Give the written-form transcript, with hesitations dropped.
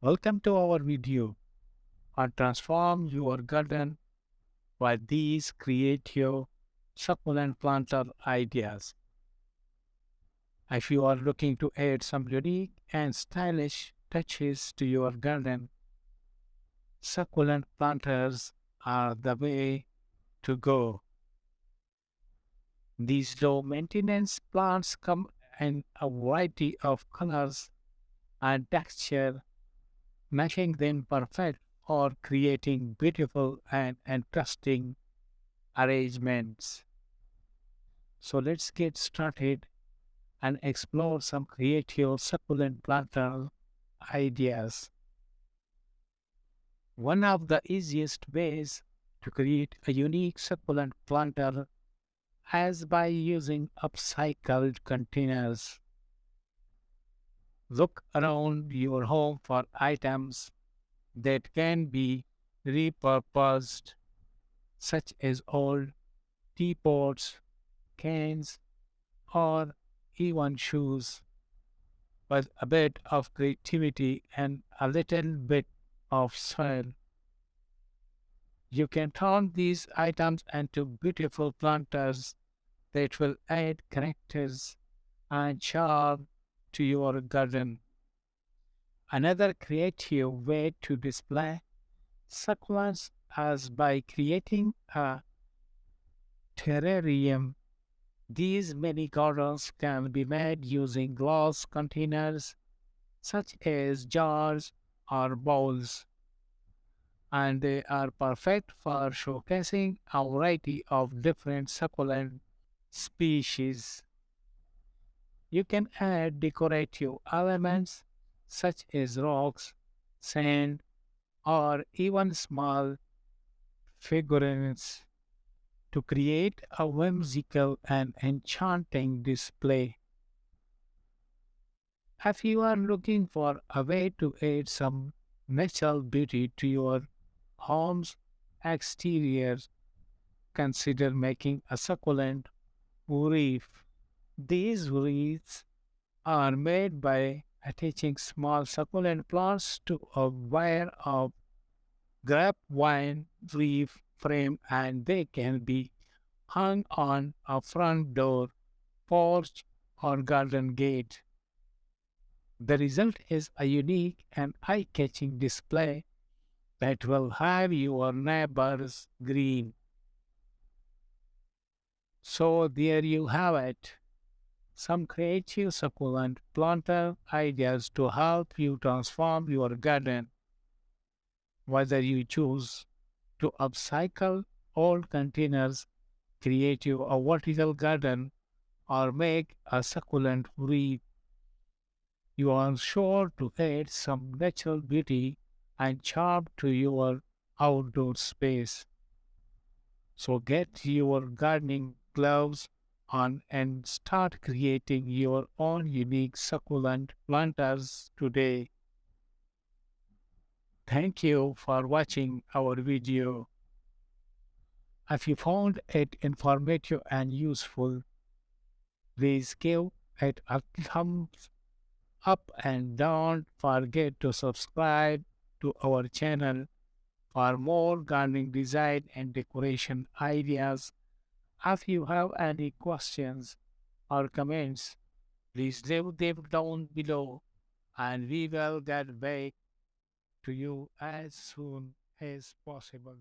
Welcome to our video on transform your garden with these creative succulent planter ideas. If you are looking to add some unique and stylish touches to your garden, succulent planters are the way to go. These low maintenance plants come in a variety of colors and texture, making them perfect for creating beautiful and interesting arrangements. So let's get started and explore some creative succulent planter ideas. One of the easiest ways to create a unique succulent planter is by using upcycled containers. Look around your home for items that can be repurposed, such as old teapots, cans, or even shoes. With a bit of creativity and a little bit of soil, you can turn these items into beautiful planters that will add characters and charm to your garden. Another creative way to display succulents is by creating a terrarium. These mini gardens can be made using glass containers such as jars or bowls, and they are perfect for showcasing a variety of different succulent species. You can add decorative elements such as rocks, sand, or even small figurines to create a whimsical and enchanting display. If you are looking for a way to add some natural beauty to your home's exterior, consider making a succulent wreath. These wreaths are made by attaching small succulent plants to a wire of grapevine leaf frame, and they can be hung on a front door, porch, or garden gate. The result is a unique and eye-catching display that will have your neighbors green. So there you have it. Some creative succulent planter ideas to help you transform your garden. Whether you choose to upcycle old containers, create a vertical garden, or make a succulent wreath, you are sure to add some natural beauty and charm to your outdoor space. So get your gardening gloves on and start creating your own unique succulent planters today. Thank you for watching our video. If you found it informative and useful, please give it a thumbs up and don't forget to subscribe to our channel for more gardening design and decoration ideas. If you have any questions or comments, please leave them down below and we will get back to you as soon as possible.